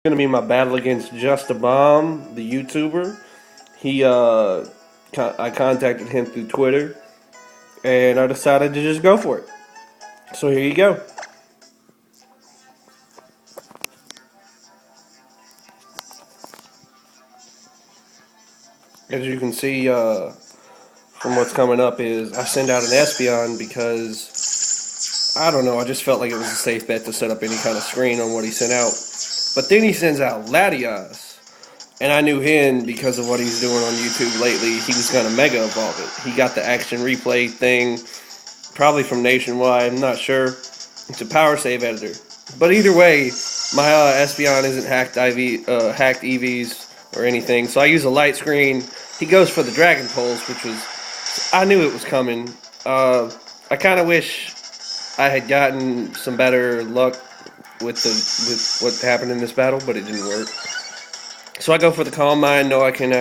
Gonna be my battle against JustaBomb, the YouTuber. I contacted him through Twitter, and I decided to just go for it. So here you go. As you can see from what's coming up is I send out an Espeon because, I don't know, I just felt like it was a safe bet to set up any kind of screen on what he sent out. But then he sends out Latias. And I knew him because of what he's doing on YouTube lately. He was going to Mega Evolve it. He got the action replay thing, probably from Nationwide, I'm not sure. It's a power save editor. But either way, my Espeon isn't hacked EVs or anything, so I use a light screen. He goes for the Dragon Pulse, which was, I knew it was coming. I kind of wish I had gotten some better luck with what happened in this battle, but it didn't work. So I go for the Calm Mind, know I can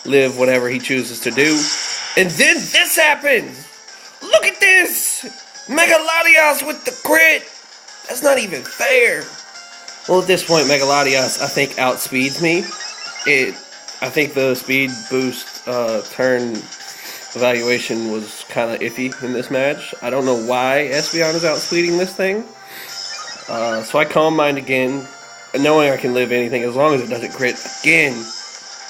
live whatever he chooses to do. And then this happens! Look at this! Mega Latias with the crit! That's not even fair! Well, at this point, Mega Latias, I think, outspeeds me. I think the speed boost turn evaluation was kind of iffy in this match. I don't know why Espeon is outspeeding this thing. So I Calm Mind again, knowing I can live anything as long as it doesn't crit again.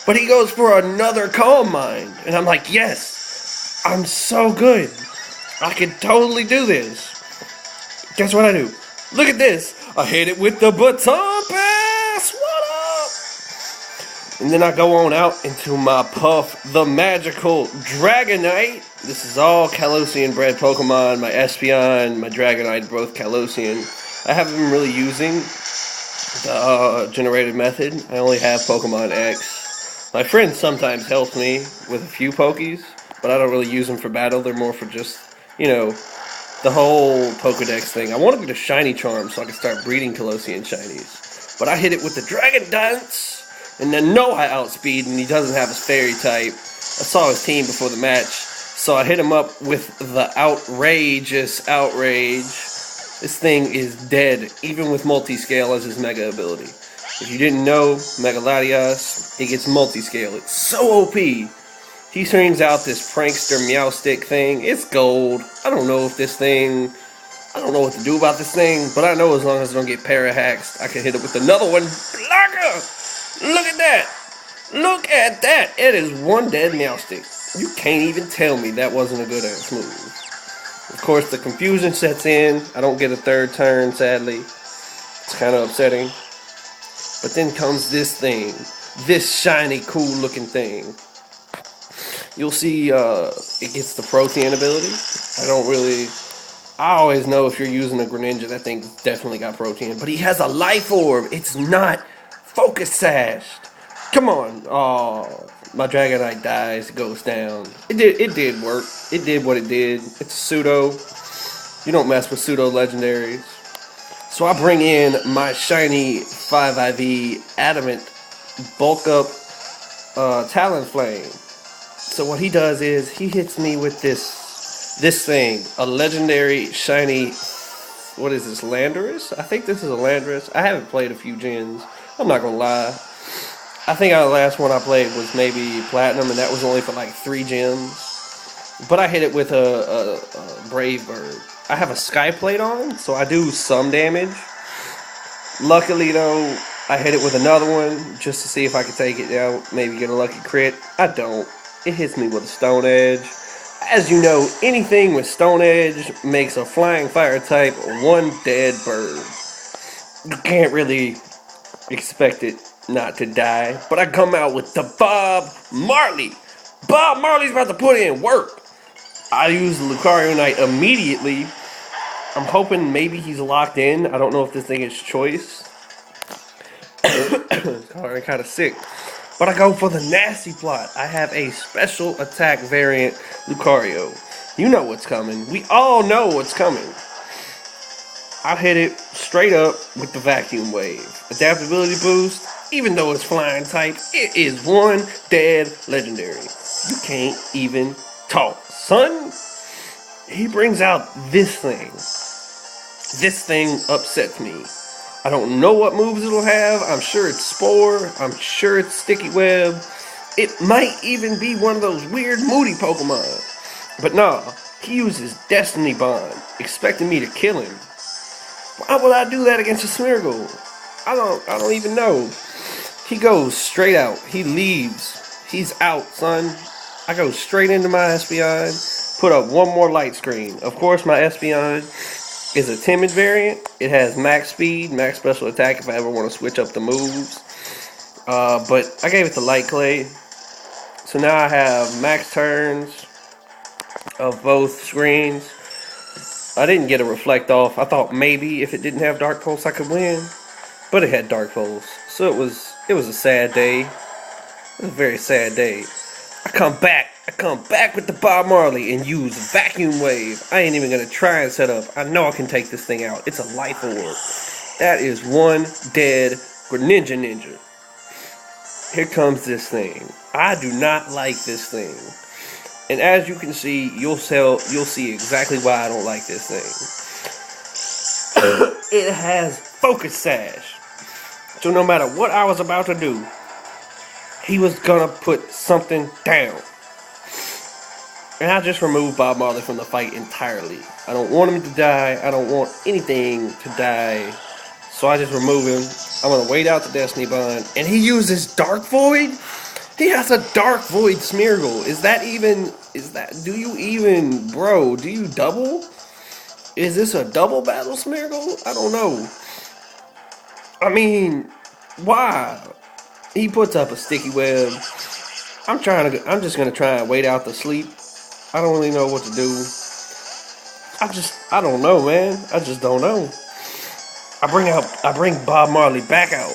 But he goes for another Calm Mind. And I'm like, yes, I'm so good. I can totally do this. Guess what I do? Look at this. I hit it with the baton pass. What up? And then I go on out into my Puff, the magical Dragonite. This is all Kalosian bred Pokemon. My Espeon, my Dragonite, both Kalosian. I haven't been really using the generated method. I only have Pokemon X. My friends sometimes help me with a few Pokies, but I don't really use them for battle. They're more for just, you know, the whole Pokedex thing. I want to get a shiny charm so I can start breeding Kalosian shinies. But I hit it with the Dragon Dance, and then I outspeed, and he doesn't have his fairy type. I saw his team before the match, so I hit him up with the outrageous outrage. This thing is dead, even with multi-scale as his mega ability. If you didn't know, Mega Latias, it gets multi-scale. It's so OP. He turns out this prankster Meowstick thing. It's gold. I don't know what to do about this thing, but I know as long as I don't get para-hacked, I can hit it with another one. Blocker! Look at that! Look at that! It is one dead Meowstick. You can't even tell me that wasn't a good ass move. Of course, the confusion sets in. I don't get a third turn, sadly. It's kind of upsetting. But then comes this thing. This shiny, cool-looking thing. You'll see it gets the Protean ability. I always know if you're using a Greninja, that thing definitely got Protean. But he has a Life Orb. It's not Focus Sashed. Come on. Oh, my Dragonite dies, goes down. It did work. It did what it did. It's a pseudo. You don't mess with pseudo legendaries. So I bring in my shiny 5IV Adamant bulk up Talonflame. So what he does is he hits me with this thing, a legendary shiny, what is this, Landorus? I think this is a Landorus. I haven't played a few gens. I'm not gonna lie. I think the last one I played was maybe Platinum, and that was only for like 3 gems. But I hit it with a Brave Bird. I have a Sky Plate on, so I do some damage. Luckily, though, I hit it with another one just to see if I could take it down, maybe get a lucky crit. I don't. It hits me with a Stone Edge. As you know, anything with Stone Edge makes a Flying Fire type one dead bird. You can't really expect it not to die. But I come out with the Bob Marley. Bob Marley's about to put in work. I use the Lucario Knight immediately. I'm hoping maybe he's locked in. I don't know if this thing is choice. I'm kind of sick. But I go for the nasty plot. I have a special attack variant Lucario. You know what's coming. We all know what's coming. I hit it straight up with the Vacuum Wave. Adaptability boost. Even though it's flying type, it is one dead legendary. You can't even talk, son. He brings out this thing. This thing upsets me. I don't know what moves it'll have. I'm sure it's Spore. I'm sure it's Sticky Web. It might even be one of those weird moody Pokemon. But nah, he uses Destiny Bond, expecting me to kill him. Why would I do that against a Smeargle? I don't even know. He goes straight out. He leaves. He's out, son. I go straight into my Espeon, put up one more light screen. Of course, my Espeon is a timid variant. It has max speed, max special attack if I ever want to switch up the moves. But I gave it the light clay. So now I have max turns of both screens. I didn't get a reflect off. I thought maybe if it didn't have Dark Pulse I could win. But it had Dark Pulse. So it was a sad day. It was a very sad day. I come back with the Bob Marley and use Vacuum Wave. I ain't even gonna try and set up. I know I can take this thing out. It's a life orb. That is one dead Ninja. Here comes this thing. I do not like this thing. And as you can see, you'll see exactly why I don't like this thing. It has Focus Sash. So no matter what I was about to do, he was gonna put something down. And I just removed Bob Marley from the fight entirely. I don't want him to die. I don't want anything to die. So I just remove him. I'm gonna wait out the Destiny Bond. And he uses Dark Void? He has a Dark Void Smeargle. Do you double? Is this a double battle Smeargle? I don't know. I mean, why? He puts up a Sticky Web. I'm just gonna try and wait out the sleep. I don't really know what to do. I don't know, man. I just don't know. I bring Bob Marley back out,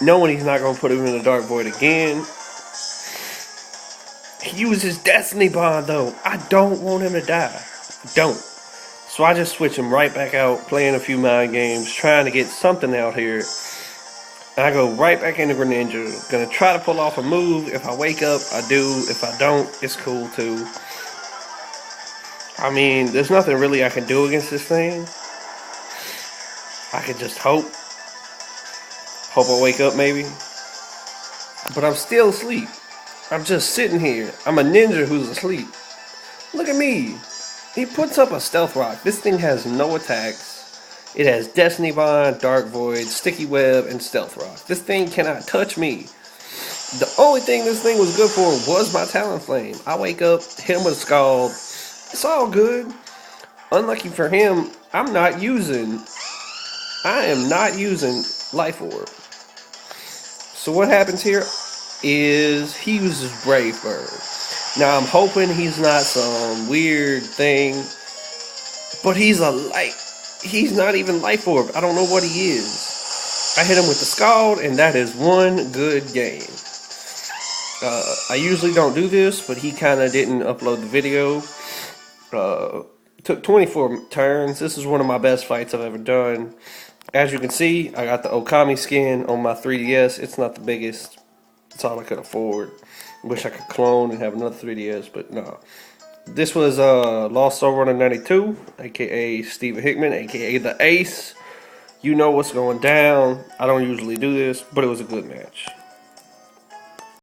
knowing he's not gonna put him in the Dark Void again. He uses Destiny Bond though. I don't want him to die. Don't. So I just switch him right back out, playing a few mind games, trying to get something out here. And I go right back into Greninja. Gonna try to pull off a move. If I wake up, I do. If I don't, it's cool too. I mean, there's nothing really I can do against this thing. I could just hope. Hope I wake up maybe. But I'm still asleep. I'm just sitting here. I'm a ninja who's asleep. Look at me. He puts up a Stealth Rock. This thing has no attacks. It has Destiny Bond, Dark Void, Sticky Web, and Stealth Rock. This thing cannot touch me. The only thing this thing was good for was my Talonflame. I wake up, hit him with a Scald. It's all good. Unlucky for him, I am not using Life Orb. So what happens here is he uses Brave Bird. Now I'm hoping he's not some weird thing, but he's not even Life Orb. I don't know what he is. I hit him with the Scald, and that is one good game. I usually don't do this, but he kind of didn't upload the video. Took 24 turns. This is one of my best fights I've ever done. As you can see, I got the Okami skin on my 3DS. It's not the biggest. It's all I could afford. Wish I could clone and have another 3DS, but no. This was Lost Star Runner 92, aka Steven Hickman, aka the Ace. You know what's going down. I don't usually do this, but it was a good match.